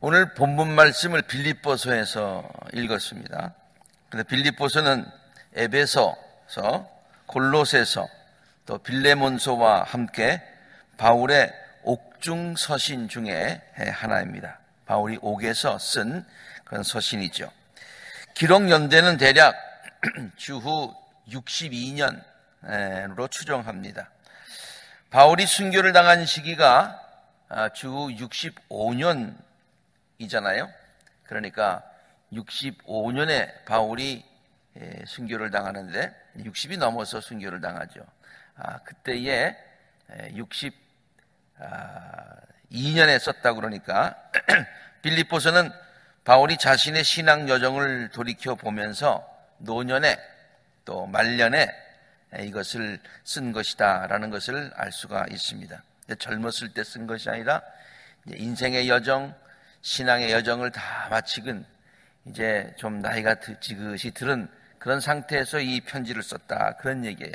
오늘 본문 말씀을 빌립보서에서 읽었습니다. 근데 빌립보서는 에베소서, 골로새서, 또 빌레몬서와 함께 바울의 옥중 서신 중에 하나입니다. 바울이 옥에서 쓴 그런 서신이죠. 기록 연대는 대략 주후 62년으로 추정합니다. 바울이 순교를 당한 시기가 주후 65년이잖아요. 그러니까 65년에 바울이 순교를 당하는데 60이 넘어서 순교를 당하죠. 그때에 62년에 썼다고 그러니까 빌립보서는 바울이 자신의 신앙 여정을 돌이켜 보면서 노년에 또 말년에 이것을 쓴 것이다 라는 것을 알 수가 있습니다. 젊었을 때 쓴 것이 아니라 인생의 여정, 신앙의 여정을 다 마치근 이제 좀 나이가 지긋이 들은 그런 상태에서 이 편지를 썼다, 그런 얘기예요.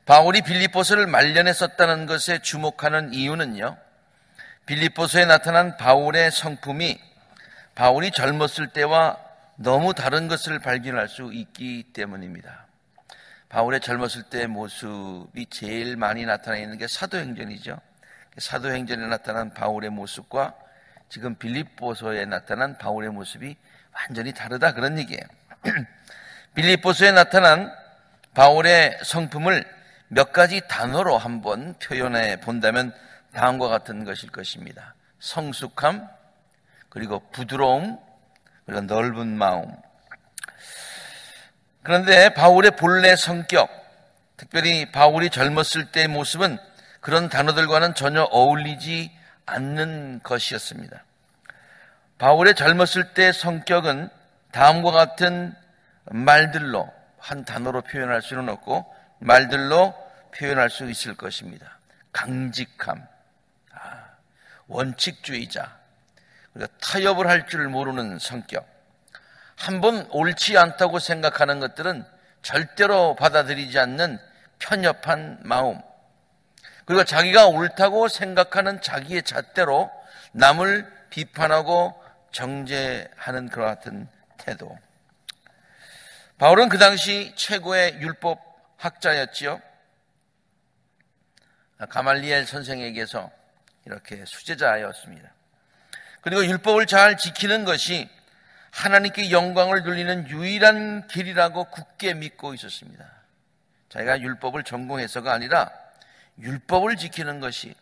바울이 빌립보서를 말년에 썼다는 것에 주목하는 이유는요, 빌립보서에 나타난 바울의 성품이 바울이 젊었을 때와 너무 다른 것을 발견할 수 있기 때문입니다. 바울의 젊었을 때의 모습이 제일 많이 나타나 있는 게 사도행전이죠. 사도행전에 나타난 바울의 모습과 지금 빌립보서에 나타난 바울의 모습이 완전히 다르다, 그런 얘기예요. 빌립보서에 나타난 바울의 성품을 몇 가지 단어로 한번 표현해 본다면 다음과 같은 것일 것입니다. 성숙함, 그리고 부드러움, 그리고 넓은 마음. 그런데 바울의 본래 성격, 특별히 바울이 젊었을 때의 모습은 그런 단어들과는 전혀 어울리지 않는 것이었습니다. 바울의 젊었을 때의 성격은 다음과 같은 말들로, 한 단어로 표현할 수는 없고 말들로 표현할 수 있을 것입니다. 강직함, 원칙주의자, 그리고 타협을 할 줄 모르는 성격, 한번 옳지 않다고 생각하는 것들은 절대로 받아들이지 않는 편협한 마음, 그리고 자기가 옳다고 생각하는 자기의 잣대로 남을 비판하고 정죄하는 그와 같은 태도. 바울은 그 당시 최고의 율법 학자였지요. 가말리엘 선생에게서 이렇게 수제자였습니다. 그리고 율법을 잘 지키는 것이 하나님께 영광을 돌리는 유일한 길이라고 굳게 믿고 있었습니다. 자기가 율법을 전공해서가 아니라 율법을 지키는 것이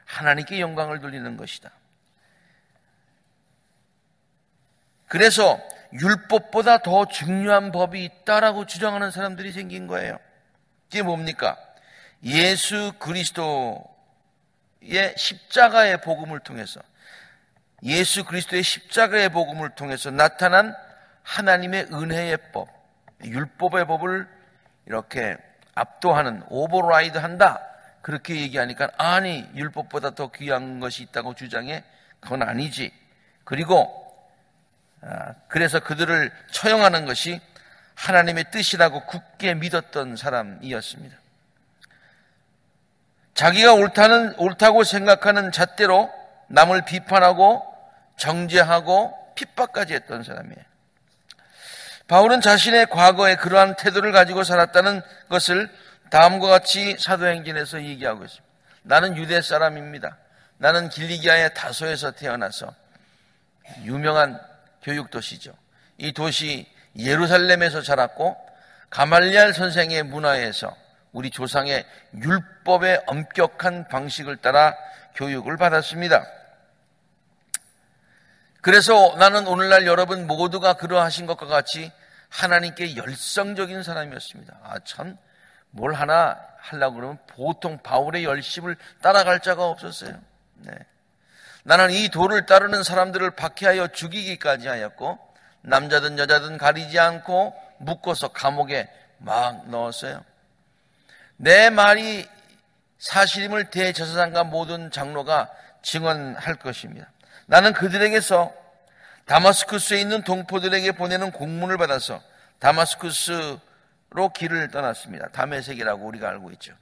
하나님께 영광을 돌리는 것이다. 그래서 율법보다 더 중요한 법이 있다라고 주장하는 사람들이 생긴 거예요. 이게 뭡니까? 예수 그리스도의 십자가의 복음을 통해서, 예수 그리스도의 십자가의 복음을 통해서 나타난 하나님의 은혜의 법, 율법의 법을 이렇게 압도하는, 오버라이드 한다, 그렇게 얘기하니까 아니, 율법보다 더 귀한 것이 있다고 주장해? 그건 아니지. 그리고 그래서 그들을 처형하는 것이 하나님의 뜻이라고 굳게 믿었던 사람이었습니다. 자기가 옳다고 생각하는 잣대로 남을 비판하고 정죄하고 핍박까지 했던 사람이에요. 바울은 자신의 과거에 그러한 태도를 가지고 살았다는 것을 다음과 같이 사도행전에서 얘기하고 있습니다. 나는 유대 사람입니다. 나는 길리기아의 다소에서 태어나서, 유명한 교육도시죠. 이 도시 예루살렘에서 자랐고 가말리엘 선생의 문화에서 우리 조상의 율법의 엄격한 방식을 따라 교육을 받았습니다. 그래서 나는 오늘날 여러분 모두가 그러하신 것과 같이 하나님께 열성적인 사람이었습니다. 참, 뭘 하나 하려고 그러면 보통 바울의 열심을 따라갈 자가 없었어요. 네. 나는 이 도를 따르는 사람들을 박해하여 죽이기까지 하였고, 남자든 여자든 가리지 않고 묶어서 감옥에 막 넣었어요. 내 말이 사실임을 대제사장과 모든 장로가 증언할 것입니다. 나는 그들에게서 다마스쿠스에 있는 동포들에게 보내는 공문을 받아서 다마스쿠스로 길을 떠났습니다. 다메섹이라고 우리가 알고 있죠.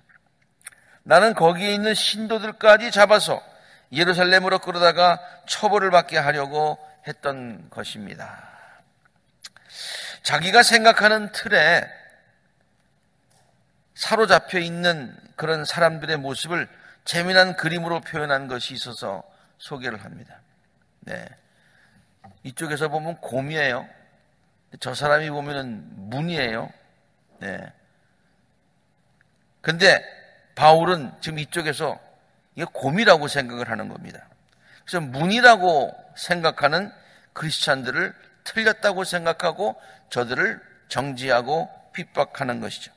나는 거기에 있는 신도들까지 잡아서 예루살렘으로 끌어다가 처벌을 받게 하려고 했던 것입니다. 자기가 생각하는 틀에 사로잡혀 있는 그런 사람들의 모습을 재미난 그림으로 표현한 것이 있어서 소개를 합니다. 네. 이쪽에서 보면 곰이에요. 저 사람이 보면은 문이에요. 네. 근데 바울은 지금 이쪽에서 이게 곰이라고 생각을 하는 겁니다. 그래서 문이라고 생각하는 크리스찬들을 틀렸다고 생각하고 저들을 정죄하고 핍박하는 것이죠.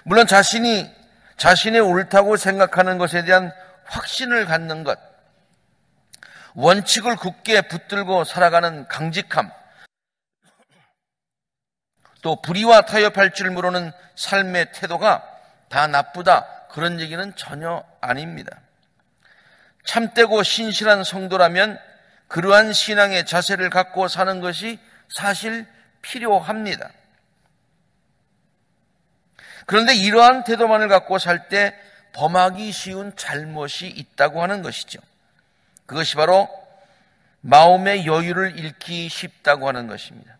물론 자신의 옳다고 생각하는 것에 대한 확신을 갖는 것, 원칙을 굳게 붙들고 살아가는 강직함, 또 불의와 타협할 줄 모르는 삶의 태도가 다 나쁘다, 그런 얘기는 전혀 아닙니다. 참되고 신실한 성도라면 그러한 신앙의 자세를 갖고 사는 것이 사실 필요합니다. 그런데 이러한 태도만을 갖고 살 때 범하기 쉬운 잘못이 있다고 하는 것이죠. 그것이 바로 마음의 여유를 잃기 쉽다고 하는 것입니다.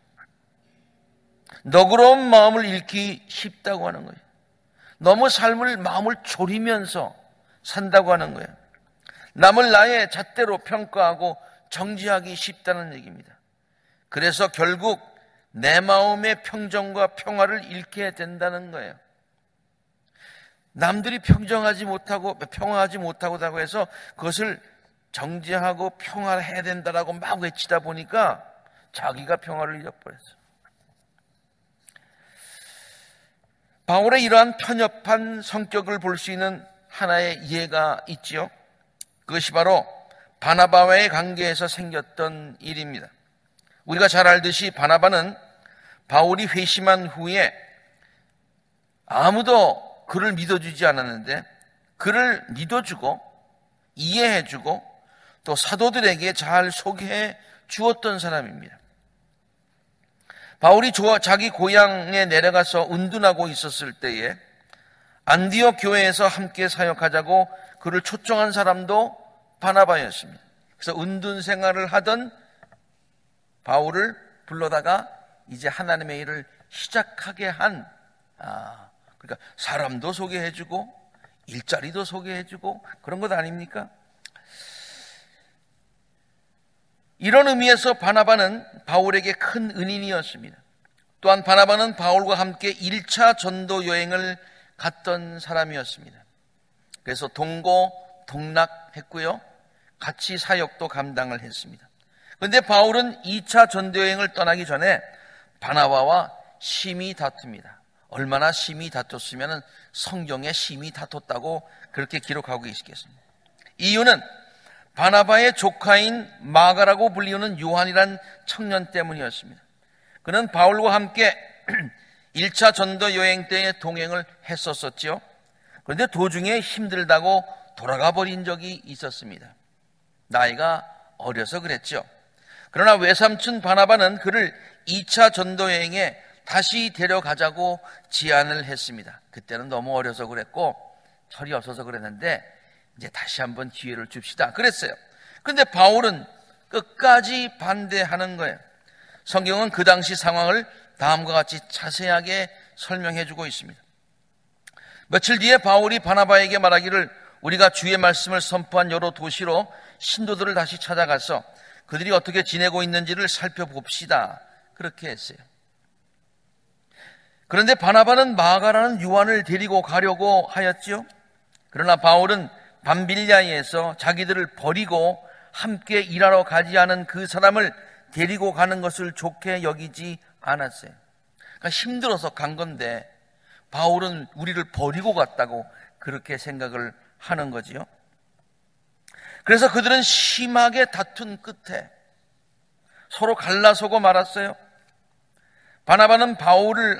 너그러운 마음을 잃기 쉽다고 하는 거예요. 너무 마음을 졸이면서 산다고 하는 거예요. 남을 나의 잣대로 평가하고 정죄하기 쉽다는 얘기입니다. 그래서 결국 내 마음의 평정과 평화를 잃게 된다는 거예요. 남들이 평화하지 못하고 해서 그것을 정죄하고 평화를 해야 된다라고 막 외치다 보니까 자기가 평화를 잃어버렸어요. 바울의 이러한 편협한 성격을 볼 수 있는 하나의 예가 있지요. 그것이 바로 바나바와의 관계에서 생겼던 일입니다. 우리가 잘 알듯이 바나바는 바울이 회심한 후에 아무도 그를 믿어주지 않았는데 그를 믿어주고 이해해주고 또 사도들에게 잘 소개해 주었던 사람입니다. 바울이 자기 고향에 내려가서 운둔하고 있었을 때에 안디옥 교회에서 함께 사역하자고 그를 초청한 사람도 바나바였습니다. 그래서 운둔 생활을 하던 바울을 불러다가 이제 하나님의 일을 시작하게 한, 그러니까 사람도 소개해주고 일자리도 소개해주고 그런 것 아닙니까? 이런 의미에서 바나바는 바울에게 큰 은인이었습니다. 또한 바나바는 바울과 함께 1차 전도 여행을 갔던 사람이었습니다. 그래서 동락했고요. 같이 사역도 감당을 했습니다. 그런데 바울은 2차 전도 여행을 떠나기 전에 바나바와 심히 다툽니다. 얼마나 심히 다퉜으면 성경에 심히 다퉜다고 그렇게 기록하고 있겠습니다. 이유는 바나바의 조카인 마가라고 불리우는 요한이란 청년 때문이었습니다. 그는 바울과 함께 1차 전도 여행 때에 동행을 했었었죠. 그런데 도중에 힘들다고 돌아가 버린 적이 있었습니다. 나이가 어려서 그랬죠. 그러나 외삼촌 바나바는 그를 2차 전도 여행에 다시 데려가자고 제안을 했습니다. 그때는 너무 어려서 그랬고 철이 없어서 그랬는데 이제 다시 한번 기회를 줍시다 그랬어요. 그런데 바울은 끝까지 반대하는 거예요. 성경은 그 당시 상황을 다음과 같이 자세하게 설명해 주고 있습니다. 며칠 뒤에 바울이 바나바에게 말하기를 우리가 주의 말씀을 선포한 여러 도시로 신도들을 다시 찾아가서 그들이 어떻게 지내고 있는지를 살펴봅시다 그렇게 했어요. 그런데 바나바는 마가라는 요한을 데리고 가려고 하였지요. 그러나 바울은 밤빌리아에서 자기들을 버리고 함께 일하러 가지 않은 그 사람을 데리고 가는 것을 좋게 여기지 않았어요. 그러니까 힘들어서 간 건데 바울은 우리를 버리고 갔다고 그렇게 생각을 하는 거지요. 그래서 그들은 심하게 다툰 끝에 서로 갈라서고 말았어요. 바나바는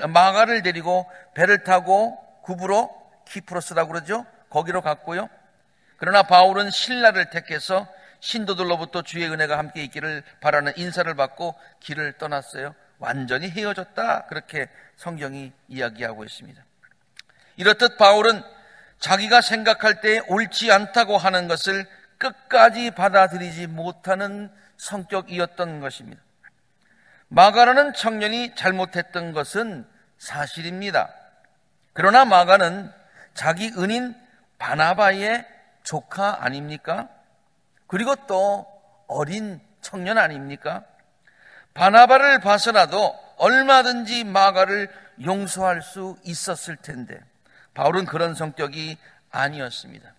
마가를 데리고 배를 타고 구브로, 키프로스라고 그러죠. 거기로 갔고요. 그러나 바울은 신라를 택해서 신도들로부터 주의 은혜가 함께 있기를 바라는 인사를 받고 길을 떠났어요. 완전히 헤어졌다 그렇게 성경이 이야기하고 있습니다. 이렇듯 바울은 자기가 생각할 때 옳지 않다고 하는 것을 끝까지 받아들이지 못하는 성격이었던 것입니다. 마가라는 청년이 잘못했던 것은 사실입니다. 그러나 마가는 자기 은인 바나바의 조카 아닙니까? 그리고 또 어린 청년 아닙니까? 바나바를 봐서라도 얼마든지 마가를 용서할 수 있었을 텐데 바울은 그런 성격이 아니었습니다.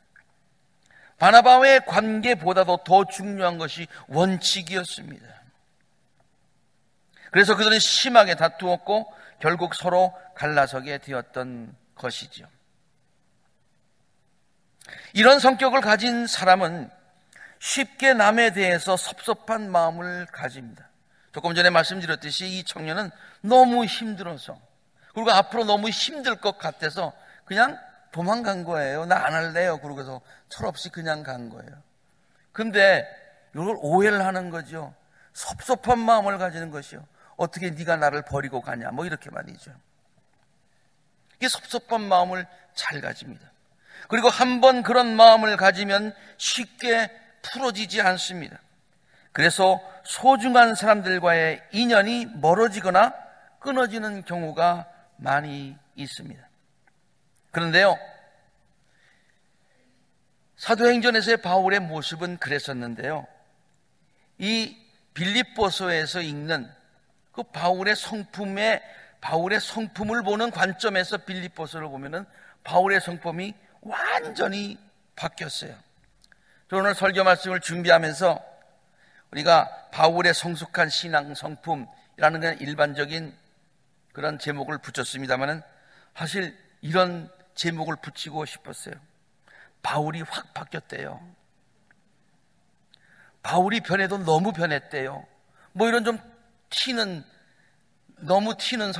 바나바와의 관계보다도 더 중요한 것이 원칙이었습니다. 그래서 그들은 심하게 다투었고 결국 서로 갈라서게 되었던 것이죠. 이런 성격을 가진 사람은 쉽게 남에 대해서 섭섭한 마음을 가집니다. 조금 전에 말씀드렸듯이 이 청년은 너무 힘들어서, 그리고 앞으로 너무 힘들 것 같아서 그냥 도망간 거예요. 나 안 할래요. 그러고서 철없이 그냥 간 거예요. 근데 이걸 오해를 하는 거죠. 섭섭한 마음을 가지는 것이요. 어떻게 네가 나를 버리고 가냐, 뭐 이렇게 말이죠. 이게 섭섭한 마음을 잘 가집니다. 그리고 한번 그런 마음을 가지면 쉽게 풀어지지 않습니다. 그래서 소중한 사람들과의 인연이 멀어지거나 끊어지는 경우가 많이 있습니다. 그런데요, 사도행전에서의 바울의 모습은 그랬었는데요, 이 빌립보서에서 읽는 그 바울의 성품을 보는 관점에서 빌립보서를 보면은 바울의 성품이 완전히 바뀌었어요. 저는 오늘 설교 말씀을 준비하면서 우리가 바울의 성숙한 신앙 성품이라는 그냥 일반적인 그런 제목을 붙였습니다만은 사실 이런 제목을 붙이고 싶었어요. 바울이 확 바뀌었대요. 바울이 변해도 너무 변했대요. 뭐 이런 좀 너무 튀는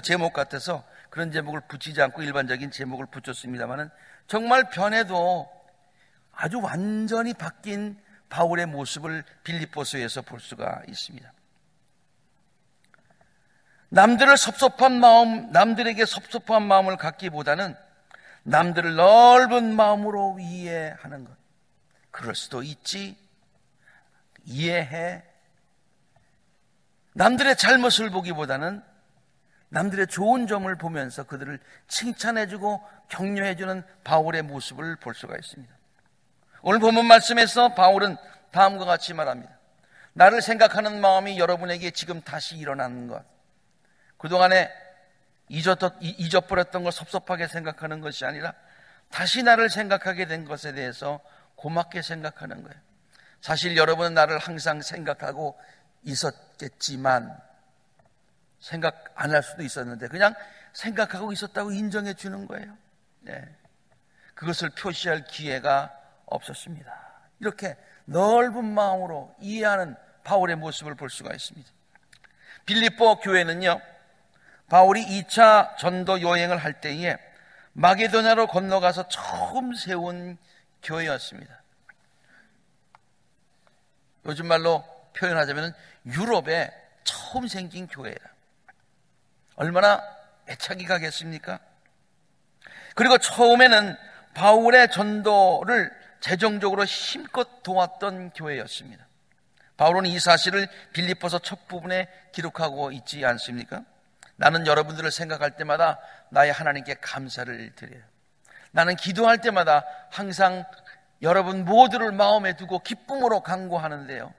제목 같아서 그런 제목을 붙이지 않고 일반적인 제목을 붙였습니다만은 정말 변해도 아주 완전히 바뀐 바울의 모습을 빌립보서에서 볼 수가 있습니다. 남들에게 섭섭한 마음을 갖기보다는 남들을 넓은 마음으로 이해하는 것. 그럴 수도 있지. 이해해. 남들의 잘못을 보기보다는 남들의 좋은 점을 보면서 그들을 칭찬해주고 격려해주는 바울의 모습을 볼 수가 있습니다. 오늘 본문 말씀에서 바울은 다음과 같이 말합니다. 나를 생각하는 마음이 여러분에게 지금 다시 일어나는 것, 그동안에 잊어버렸던 걸 섭섭하게 생각하는 것이 아니라 다시 나를 생각하게 된 것에 대해서 고맙게 생각하는 거예요. 사실 여러분은 나를 항상 생각하고 있었겠지만 생각 안 할 수도 있었는데 그냥 생각하고 있었다고 인정해 주는 거예요. 네. 그것을 표시할 기회가 없었습니다. 이렇게 넓은 마음으로 이해하는 바울의 모습을 볼 수가 있습니다. 빌립보 교회는요, 바울이 2차 전도 여행을 할 때에 마게도냐로 건너가서 처음 세운 교회였습니다. 요즘 말로 표현하자면 유럽에 처음 생긴 교회라. 얼마나 애착이 가겠습니까? 그리고 처음에는 바울의 전도를 재정적으로 힘껏 도왔던 교회였습니다. 바울은 이 사실을 빌립보서 첫 부분에 기록하고 있지 않습니까? 나는 여러분들을 생각할 때마다 나의 하나님께 감사를 드려요. 나는 기도할 때마다 항상 여러분 모두를 마음에 두고 기쁨으로 간구하는데요,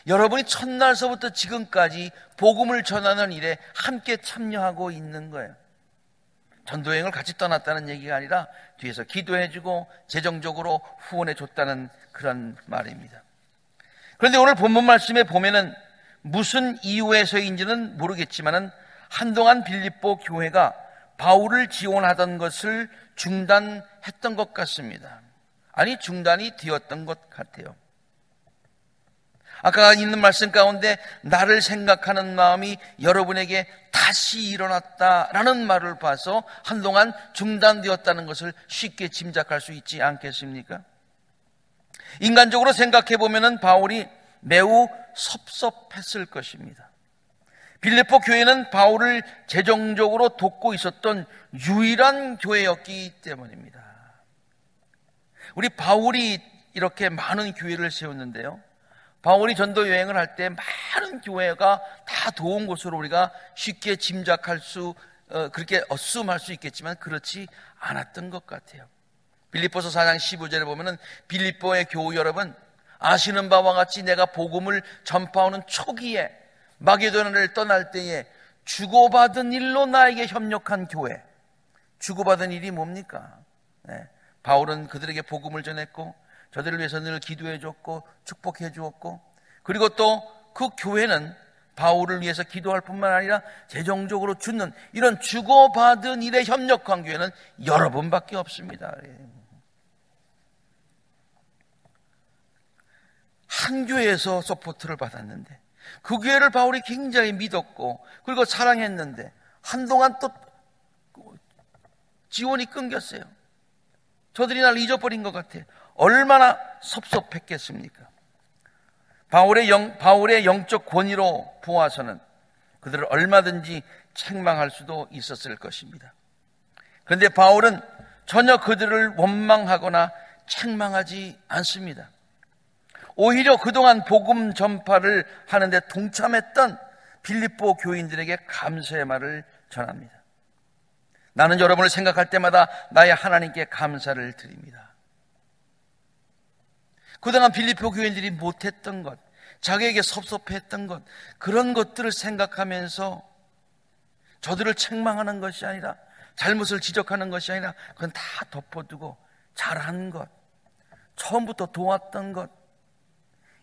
여러분이 첫날서부터 지금까지 복음을 전하는 일에 함께 참여하고 있는 거예요. 전도여행을 같이 떠났다는 얘기가 아니라 뒤에서 기도해주고 재정적으로 후원해줬다는 그런 말입니다. 그런데 오늘 본문 말씀에 보면은 무슨 이유에서인지는 모르겠지만은 한동안 빌립보 교회가 바울을 지원하던 것을 중단했던 것 같습니다. 아니, 중단이 되었던 것 같아요. 아까 있는 말씀 가운데 나를 생각하는 마음이 여러분에게 다시 일어났다라는 말을 봐서 한동안 중단되었다는 것을 쉽게 짐작할 수 있지 않겠습니까? 인간적으로 생각해 보면은 바울이 매우 섭섭했을 것입니다. 빌립보 교회는 바울을 재정적으로 돕고 있었던 유일한 교회였기 때문입니다. 우리 바울이 이렇게 많은 교회를 세웠는데요, 바울이 전도 여행을 할 때 많은 교회가 다 도운 것으로 우리가 쉽게 짐작할 수, 그렇게 어스움할 수 있겠지만 그렇지 않았던 것 같아요. 빌립보서 4장 15절에 보면은 빌립보의 교우 여러분, 아시는 바와 같이 내가 복음을 전파하는 초기에 마게도냐를 떠날 때에 주고받은 일로 나에게 협력한 교회. 주고받은 일이 뭡니까? 네. 바울은 그들에게 복음을 전했고 저들을 위해서 늘 기도해 줬고 축복해 주었고, 그리고 또 그 교회는 바울을 위해서 기도할 뿐만 아니라 재정적으로 주는, 이런 주고받은 일에 협력한 교회는 여러 번밖에 없습니다. 한 교회에서 서포트를 받았는데 그 교회를 바울이 굉장히 믿었고 그리고 사랑했는데 한동안 또 지원이 끊겼어요. 저들이 날 잊어버린 것 같아. 얼마나 섭섭했겠습니까? 바울의 영적 권위로 보아서는 그들을 얼마든지 책망할 수도 있었을 것입니다. 그런데 바울은 전혀 그들을 원망하거나 책망하지 않습니다. 오히려 그동안 복음 전파를 하는데 동참했던 빌립보 교인들에게 감사의 말을 전합니다. 나는 여러분을 생각할 때마다 나의 하나님께 감사를 드립니다. 그동안 빌립보 교인들이 못했던 것, 자기에게 섭섭했던 것, 그런 것들을 생각하면서 저들을 책망하는 것이 아니라, 잘못을 지적하는 것이 아니라 그건 다 덮어두고 잘한 것, 처음부터 도왔던 것,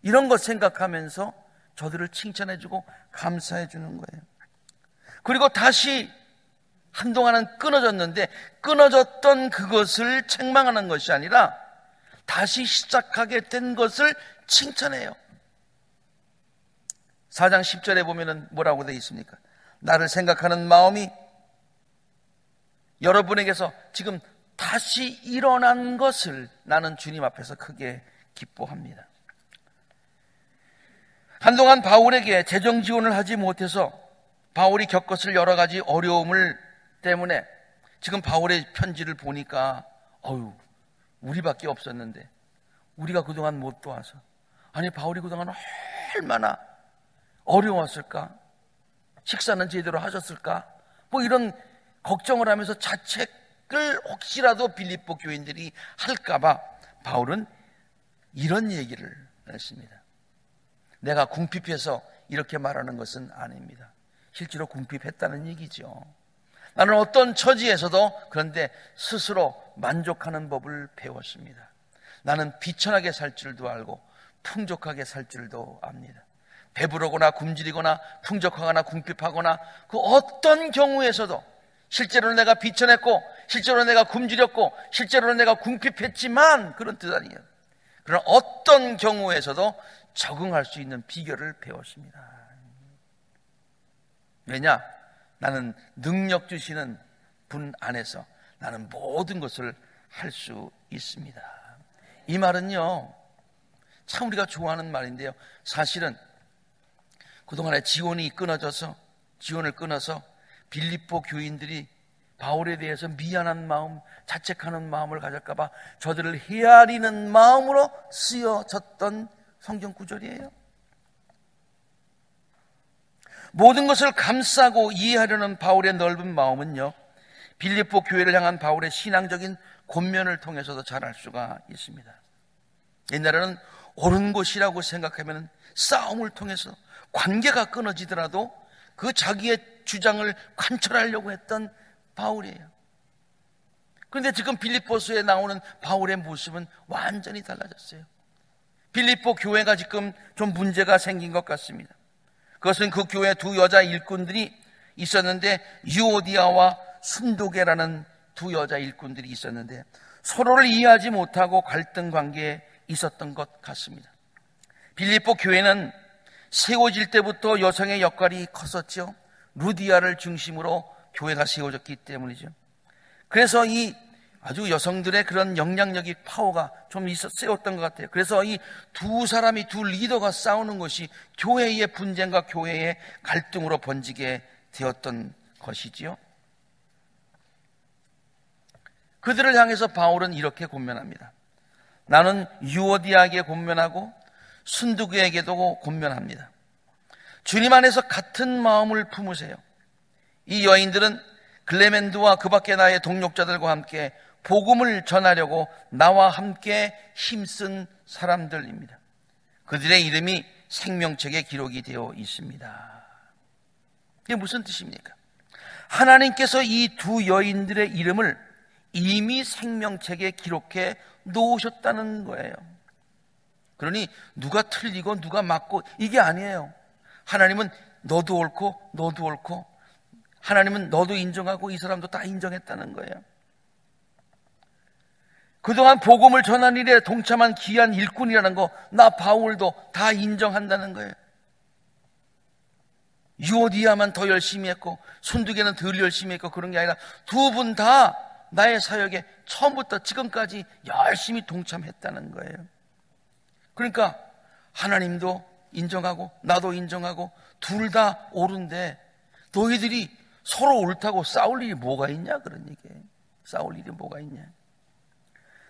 이런 것 생각하면서 저들을 칭찬해주고 감사해주는 거예요. 그리고 다시 한동안은 끊어졌는데 끊어졌던 그것을 책망하는 것이 아니라 다시 시작하게 된 것을 칭찬해요. 4장 10절에 보면은 뭐라고 되어 있습니까? 나를 생각하는 마음이 여러분에게서 지금 다시 일어난 것을 나는 주님 앞에서 크게 기뻐합니다. 한동안 바울에게 재정 지원을 하지 못해서 바울이 겪었을 여러 가지 어려움을 때문에 지금 바울의 편지를 보니까 우리밖에 없었는데 우리가 그동안 못 도와서, 아니 바울이 그동안 얼마나 어려웠을까? 식사는 제대로 하셨을까? 뭐 이런 걱정을 하면서 자책을 혹시라도 빌립보 교인들이 할까봐 바울은 이런 얘기를 했습니다. 내가 궁핍해서 이렇게 말하는 것은 아닙니다. 실제로 궁핍했다는 얘기죠. 나는 어떤 처지에서도 그런데 스스로 만족하는 법을 배웠습니다. 나는 비천하게 살 줄도 알고 풍족하게 살 줄도 압니다. 배부르거나 굶주리거나 풍족하거나 궁핍하거나 그 어떤 경우에서도 실제로는 내가 비천했고 실제로는 내가 굶주렸고 실제로는 내가 궁핍했지만 그런 뜻 아니에요. 그런 어떤 경우에서도 적응할 수 있는 비결을 배웠습니다. 왜냐? 나는 능력 주시는 분 안에서 나는 모든 것을 할 수 있습니다. 이 말은요, 참 우리가 좋아하는 말인데요, 사실은 그동안에 지원을 끊어서 빌립보 교인들이 바울에 대해서 미안한 마음, 자책하는 마음을 가질까봐 저들을 헤아리는 마음으로 쓰여졌던 성경 구절이에요. 모든 것을 감싸고 이해하려는 바울의 넓은 마음은요, 빌립보 교회를 향한 바울의 신앙적인 권면을 통해서도 잘 알 수가 있습니다. 옛날에는 옳은 것이라고 생각하면 싸움을 통해서 관계가 끊어지더라도 그 자기의 주장을 관철하려고 했던 바울이에요. 그런데 지금 빌립보서에 나오는 바울의 모습은 완전히 달라졌어요. 빌립보 교회가 지금 좀 문제가 생긴 것 같습니다. 그것은 그 교회 두 여자 일꾼들이 있었는데, 유오디아와 순도계라는 두 여자 일꾼들이 있었는데 서로를 이해하지 못하고 갈등 관계에 있었던 것 같습니다. 빌립보 교회는 세워질 때부터 여성의 역할이 컸었죠. 루디아를 중심으로 교회가 세워졌기 때문이죠. 그래서 이 아주 여성들의 그런 영향력이, 파워가 좀 세웠던 것 같아요. 그래서 이 두 사람이, 두 리더가 싸우는 것이 교회의 분쟁과 교회의 갈등으로 번지게 되었던 것이지요. 그들을 향해서 바울은 이렇게 권면합니다. 나는 유오디아에게 권면하고 순두교에게도 권면합니다. 주님 안에서 같은 마음을 품으세요. 이 여인들은 글레멘드와 그 밖에 나의 동력자들과 함께 복음을 전하려고 나와 함께 힘쓴 사람들입니다. 그들의 이름이 생명책에 기록이 되어 있습니다. 이게 무슨 뜻입니까? 하나님께서 이 두 여인들의 이름을 이미 생명책에 기록해 놓으셨다는 거예요. 그러니 누가 틀리고 누가 맞고 이게 아니에요. 하나님은 너도 옳고 너도 옳고, 하나님은 너도 인정하고 이 사람도 다 인정했다는 거예요. 그동안 복음을 전한 일에 동참한 귀한 일꾼이라는 거, 나 바울도 다 인정한다는 거예요. 유오디아만 더 열심히 했고 순두개는 덜 열심히 했고 그런 게 아니라 두 분 다 나의 사역에 처음부터 지금까지 열심히 동참했다는 거예요. 그러니까 하나님도 인정하고 나도 인정하고 둘 다 옳은데 너희들이 서로 옳다고 싸울 일이 뭐가 있냐, 그런 얘기예요. 싸울 일이 뭐가 있냐.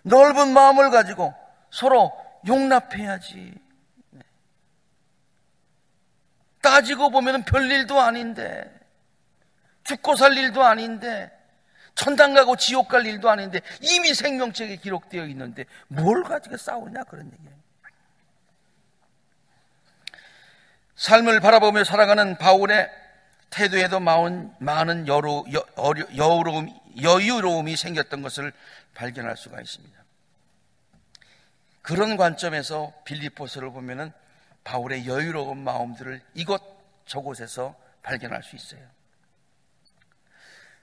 넓은 마음을 가지고 서로 용납해야지. 따지고 보면 별일도 아닌데, 죽고 살 일도 아닌데, 천당 가고 지옥 갈 일도 아닌데 이미 생명책에 기록되어 있는데 뭘 가지고 싸우냐, 그런 얘기예요. 삶을 바라보며 살아가는 바울의 태도에도 많은 여유로움이 생겼던 것을 발견할 수가 있습니다. 그런 관점에서 빌립보서를 보면은 바울의 여유로운 마음들을 이곳저곳에서 발견할 수 있어요.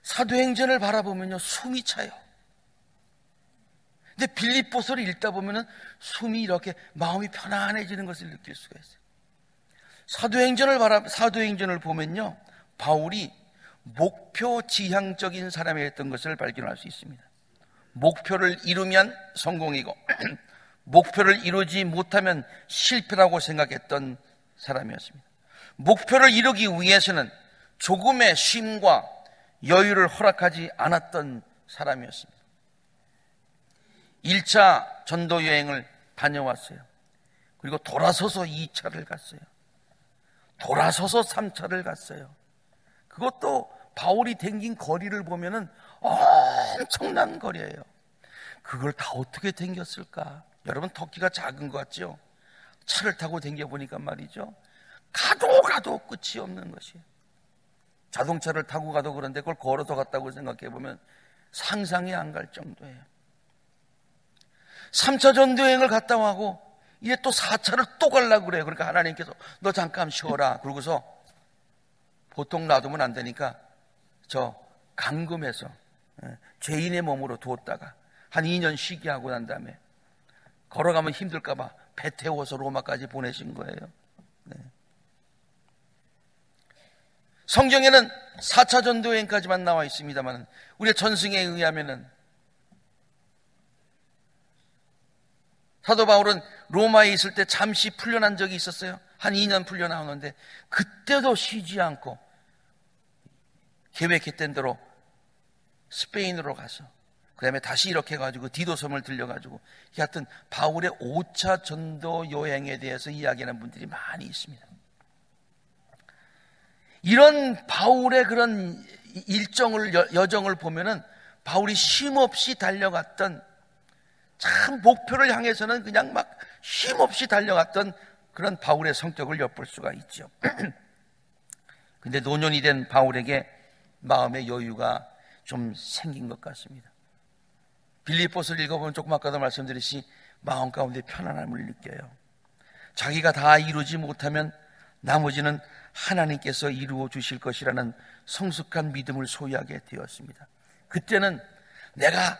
사도행전을 바라보면요, 숨이 차요. 근데 빌립보서를 읽다 보면은 숨이 이렇게 마음이 편안해지는 것을 느낄 수가 있어요. 사도행전을 보면요, 바울이 목표 지향적인 사람이었던 것을 발견할 수 있습니다. 목표를 이루면 성공이고 목표를 이루지 못하면 실패라고 생각했던 사람이었습니다. 목표를 이루기 위해서는 조금의 쉼과 여유를 허락하지 않았던 사람이었습니다. 1차 전도 여행을 다녀왔어요. 그리고 돌아서서 2차를 갔어요. 돌아서서 3차를 갔어요. 그것도 바울이 댕긴 거리를 보면은 엄청난 거리예요. 그걸 다 어떻게 댕겼을까? 여러분, 터키가 작은 것 같죠? 차를 타고 댕겨보니까 말이죠, 가도 끝이 없는 것이에요. 자동차를 타고 가도 그런데 그걸 걸어서 갔다고 생각해보면 상상이 안 갈 정도예요. 3차 전도여행을 갔다 와고 이제 또 4차를 또 가려고 그래요. 그러니까 하나님께서 너 잠깐 쉬어라. 그러고서 보통 놔두면 안 되니까 저 감금해서 죄인의 몸으로 두었다가 한 2년 쉬게 하고 난 다음에 걸어가면 힘들까 봐 배 태워서 로마까지 보내신 거예요. 네. 성경에는 4차 전도여행까지만 나와 있습니다만 우리의 전승에 의하면은 사도 바울은 로마에 있을 때 잠시 풀려난 적이 있었어요. 한 2년 풀려나오는데 그때도 쉬지 않고 계획했던 대로 스페인으로 가서 그 다음에 다시 이렇게 해가지고 디도섬을 들려가지고, 하여튼 바울의 5차 전도 여행에 대해서 이야기하는 분들이 많이 있습니다. 이런 바울의 그런 여정을 보면은 바울이 쉼없이 달려갔던, 참 목표를 향해서는 그냥 막 쉼없이 달려갔던 그런 바울의 성격을 엿볼 수가 있죠. 근데 노년이 된 바울에게 마음의 여유가 좀 생긴 것 같습니다. 빌립보서를 읽어보면 조금 아까도 말씀드렸듯이 마음 가운데 편안함을 느껴요. 자기가 다 이루지 못하면 나머지는 하나님께서 이루어 주실 것이라는 성숙한 믿음을 소유하게 되었습니다. 그때는 내가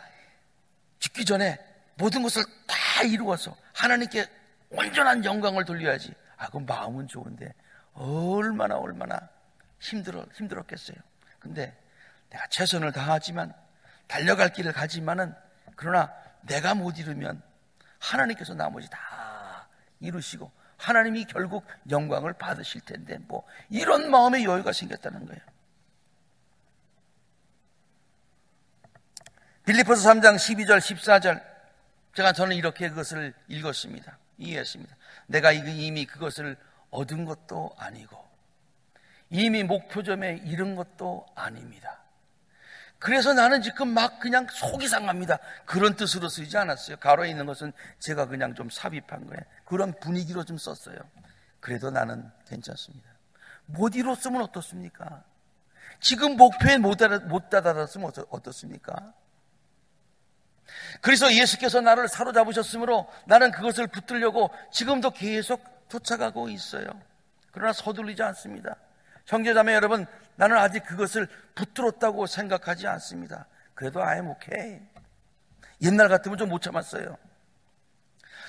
죽기 전에 모든 것을 다 이루어서 하나님께 온전한 영광을 돌려야지. 그럼 마음은 좋은데 얼마나 힘들었겠어요. 근데 내가 최선을 다하지만, 달려갈 길을 가지만은, 그러나 내가 못 이루면 하나님께서 나머지 다 이루시고 하나님이 결국 영광을 받으실 텐데, 뭐 이런 마음의 여유가 생겼다는 거예요. 빌립보서 3장 12절 14절 저는 이렇게 그것을 읽었습니다. 이해했습니다. 내가 이미 그것을 얻은 것도 아니고 이미 목표점에 이른 것도 아닙니다. 그래서 나는 지금 막 그냥 속이 상합니다. 그런 뜻으로 쓰지 않았어요. 가로에 있는 것은 제가 그냥 좀 삽입한 거예요. 그런 분위기로 좀 썼어요. 그래도 나는 괜찮습니다. 못 이뤘으면 어떻습니까? 지금 목표에 못 다다랐으면 어떻습니까? 그래서 예수께서 나를 사로잡으셨으므로 나는 그것을 붙들려고 지금도 계속 쫓아가고 있어요. 그러나 서둘리지 않습니다. 형제자매 여러분, 나는 아직 그것을 붙들었다고 생각하지 않습니다. 그래도 I'm okay. 옛날 같으면 좀 못 참았어요.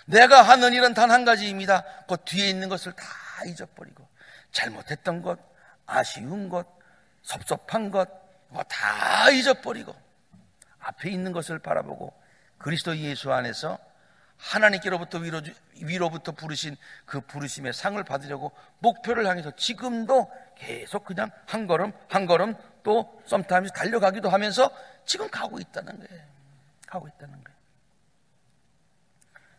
내가 하는 일은 단 한 가지입니다. 그 뒤에 있는 것을 다 잊어버리고 잘못했던 것, 아쉬운 것, 섭섭한 것 다 잊어버리고 앞에 있는 것을 바라보고 그리스도 예수 안에서 하나님께로부터 위로부터 부르신 그 부르심의 상을 받으려고 목표를 향해서 지금도 계속 그냥 한 걸음 한 걸음 또 sometimes 달려가기도 하면서 지금 가고 있다는 거예요. 가고 있다는 거예요.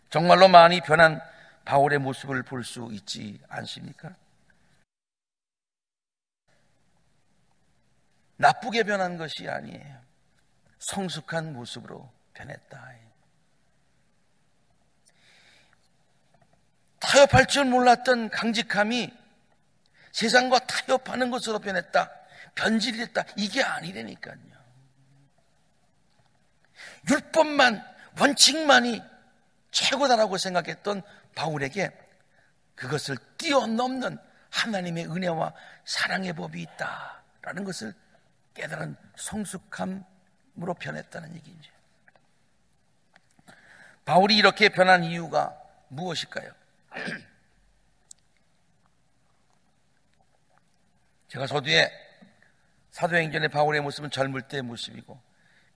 정말로 많이 변한 바울의 모습을 볼 수 있지 않습니까? 나쁘게 변한 것이 아니에요. 성숙한 모습으로 변했다. 타협할 줄 몰랐던 강직함이 세상과 타협하는 것으로 변했다. 변질됐다. 이게 아니라니까요. 율법만, 원칙만이 최고다라고 생각했던 바울에게 그것을 뛰어넘는 하나님의 은혜와 사랑의 법이 있다라는 것을 깨달은 성숙함으로 변했다는 얘기죠. 바울이 이렇게 변한 이유가 무엇일까요? 제가 서두에 사도행전의 바울의 모습은 젊을 때의 모습이고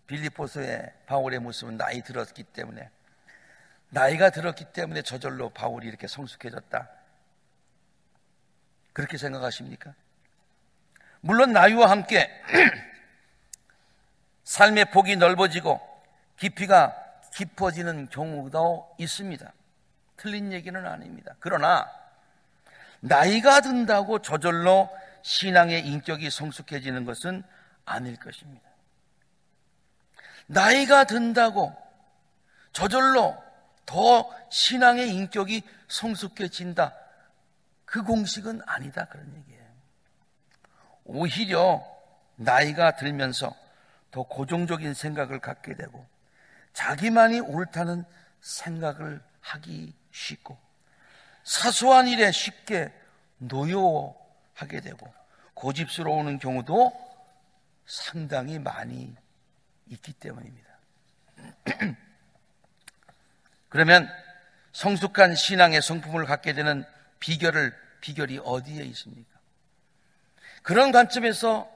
빌립보서의 바울의 모습은 나이 들었기 때문에 나이가 들었기 때문에 저절로 바울이 이렇게 성숙해졌다. 그렇게 생각하십니까? 물론 나이와 함께 삶의 폭이 넓어지고 깊이가 깊어지는 경우도 있습니다. 틀린 얘기는 아닙니다. 그러나 나이가 든다고 저절로 신앙의 인격이 성숙해지는 것은 아닐 것입니다. 나이가 든다고 저절로 더 신앙의 인격이 성숙해진다. 그 공식은 아니다. 그런 얘기예요. 오히려 나이가 들면서 더 고정적인 생각을 갖게 되고 자기만이 옳다는 생각을 하기 쉽고 사소한 일에 쉽게 노여워하게 되고 고집스러우는 경우도 상당히 많이 있기 때문입니다. 그러면 성숙한 신앙의 성품을 갖게 되는 비결이 어디에 있습니까? 그런 관점에서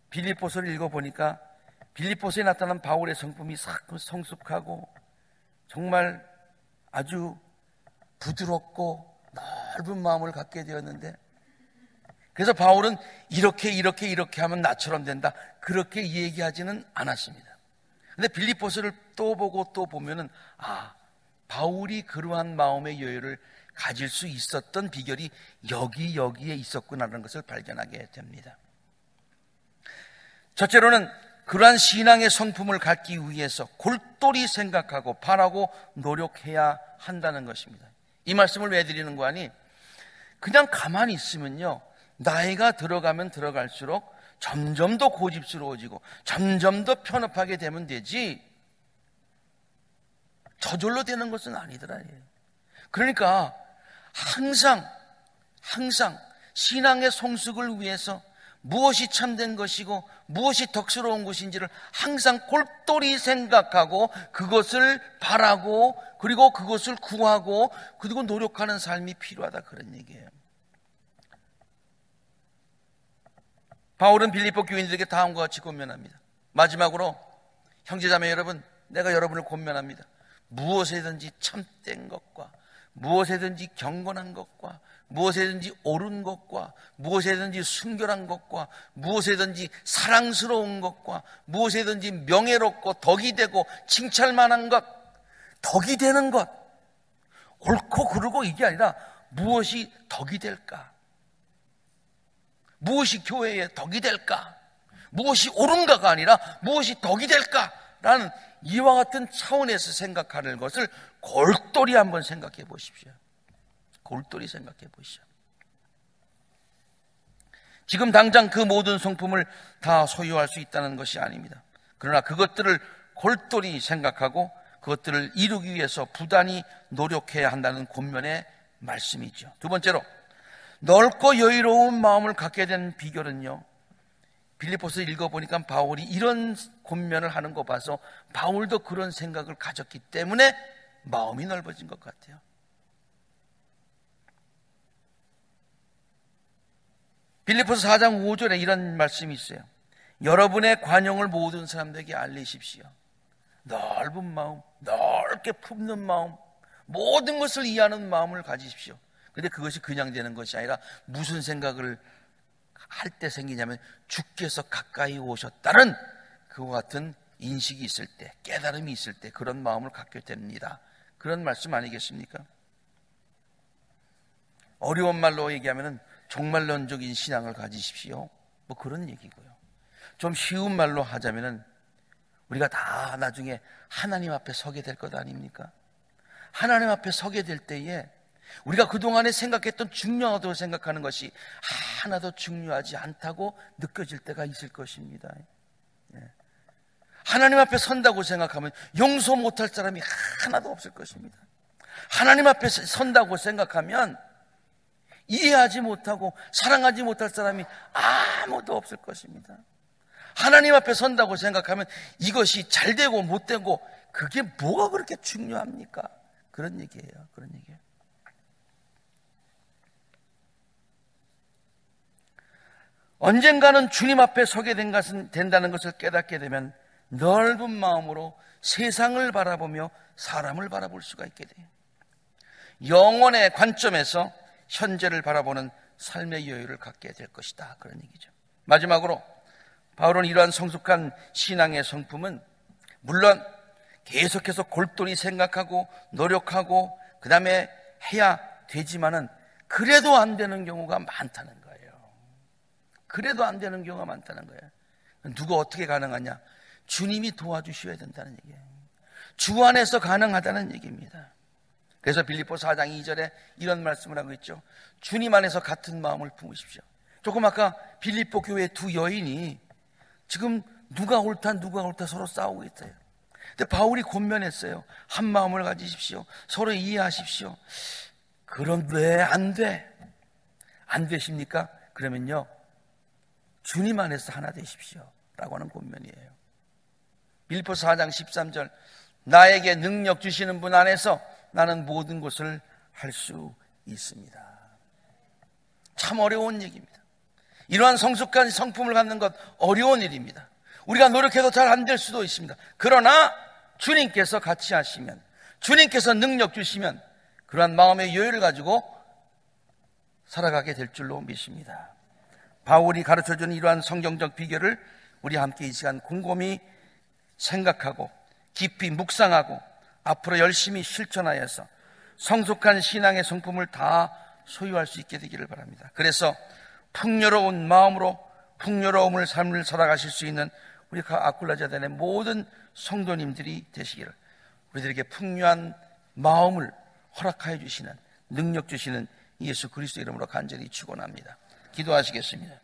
빌립보서를 읽어보니까 빌립보서에 나타난 바울의 성품이 성숙하고 정말 아주 부드럽고 넓은 마음을 갖게 되었는데 그래서 바울은 이렇게 하면 나처럼 된다 그렇게 얘기하지는 않았습니다. 그런데 빌립보서를 또 보고 또 보면은 바울이 그러한 마음의 여유를 가질 수 있었던 비결이 여기에 있었구나라는 것을 발견하게 됩니다. 첫째로는 그러한 신앙의 성품을 갖기 위해서 골똘히 생각하고 바라고 노력해야 한다는 것입니다. 이 말씀을 왜 드리는 거 아니? 그냥 가만히 있으면요 나이가 들어가면 들어갈수록 점점 더 고집스러워지고 점점 더 편협하게 되면 되지 저절로 되는 것은 아니더라. 그러니까 항상 신앙의 성숙을 위해서 무엇이 참된 것이고 무엇이 덕스러운 것인지를 항상 골똘히 생각하고 그것을 바라고 그리고 그것을 구하고 그리고 노력하는 삶이 필요하다 그런 얘기예요. 바울은 빌립보 교인들에게 다음과 같이 권면합니다. 마지막으로 형제자매 여러분, 내가 여러분을 권면합니다. 무엇에든지 참된 것과 무엇에든지 경건한 것과 무엇에든지 옳은 것과 무엇에든지 순결한 것과 무엇에든지 사랑스러운 것과 무엇에든지 명예롭고 덕이 되고 칭찬만한 것 덕이 되는 것, 옳고 그르고 이게 아니라 무엇이 덕이 될까? 무엇이 교회의 덕이 될까? 무엇이 옳은가가 아니라 무엇이 덕이 될까라는 이와 같은 차원에서 생각하는 것을 골똘히 한번 생각해 보십시오. 골똘히 생각해 보시죠. 지금 당장 그 모든 성품을 다 소유할 수 있다는 것이 아닙니다. 그러나 그것들을 골똘히 생각하고 그것들을 이루기 위해서 부단히 노력해야 한다는 권면의 말씀이죠. 두 번째로, 넓고 여유로운 마음을 갖게 된 비결은요, 빌립보서 읽어보니까 바울이 이런 권면을 하는 거 봐서 바울도 그런 생각을 가졌기 때문에 마음이 넓어진 것 같아요. 빌립보서 4장 5절에 이런 말씀이 있어요. 여러분의 관용을 모든 사람들에게 알리십시오. 넓은 마음, 넓게 품는 마음, 모든 것을 이해하는 마음을 가지십시오. 그런데 그것이 그냥 되는 것이 아니라 무슨 생각을 할 때 생기냐면 주께서 가까이 오셨다는 그와 같은 인식이 있을 때, 깨달음이 있을 때 그런 마음을 갖게 됩니다. 그런 말씀 아니겠습니까? 어려운 말로 얘기하면 종말론적인 신앙을 가지십시오. 뭐 그런 얘기고요. 좀 쉬운 말로 하자면 우리가 다 나중에 하나님 앞에 서게 될 것 아닙니까? 하나님 앞에 서게 될 때에 우리가 그동안에 생각했던 중요하다고 생각하는 것이 하나도 중요하지 않다고 느껴질 때가 있을 것입니다. 하나님 앞에 선다고 생각하면 용서 못할 사람이 하나도 없을 것입니다. 하나님 앞에 선다고 생각하면 이해하지 못하고 사랑하지 못할 사람이 아무도 없을 것입니다. 하나님 앞에 선다고 생각하면 이것이 잘 되고 못 되고 그게 뭐가 그렇게 중요합니까? 그런 얘기예요. 그런 얘기예요. 언젠가는 주님 앞에 서게 된다는 것을 깨닫게 되면 넓은 마음으로 세상을 바라보며 사람을 바라볼 수가 있게 돼요. 영원의 관점에서 현재를 바라보는 삶의 여유를 갖게 될 것이다. 그런 얘기죠. 마지막으로 바울은 이러한 성숙한 신앙의 성품은 물론 계속해서 골똘히 생각하고 노력하고 그 다음에 해야 되지만은 그래도 안 되는 경우가 많다는 거예요. 그래도 안 되는 경우가 많다는 거예요. 누가 어떻게 가능하냐? 주님이 도와주셔야 된다는 얘기예요. 주 안에서 가능하다는 얘기입니다. 그래서 빌립보서 4장 2절에 이런 말씀을 하고 있죠. 주님 안에서 같은 마음을 품으십시오. 조금 아까 빌립보 교회 두 여인이 지금 누가 옳다 서로 싸우고 있어요. 근데 바울이 권면했어요. 한 마음을 가지십시오. 서로 이해하십시오. 그럼 왜 안 돼? 안 되십니까? 그러면요, 주님 안에서 하나 되십시오 라고 하는 권면이에요. 빌립보서 4장 13절, 나에게 능력 주시는 분 안에서 나는 모든 것을 할 수 있습니다. 참 어려운 얘기입니다. 이러한 성숙한 성품을 갖는 것 어려운 일입니다. 우리가 노력해도 잘 안 될 수도 있습니다. 그러나 주님께서 같이 하시면, 주님께서 능력 주시면 그러한 마음의 여유를 가지고 살아가게 될 줄로 믿습니다. 바울이 가르쳐주는 이러한 성경적 비결을 우리 함께 이 시간 곰곰이 생각하고 깊이 묵상하고 앞으로 열심히 실천하여서 성숙한 신앙의 성품을 다 소유할 수 있게 되기를 바랍니다. 그래서 풍요로운 마음으로 풍요로움을 삶을 살아가실 수 있는 우리 아굴라자단의 모든 성도님들이 되시기를, 우리들에게 풍요한 마음을 허락하여 주시는, 능력 주시는 예수 그리스도 이름으로 간절히 축원합니다. 기도하시겠습니다.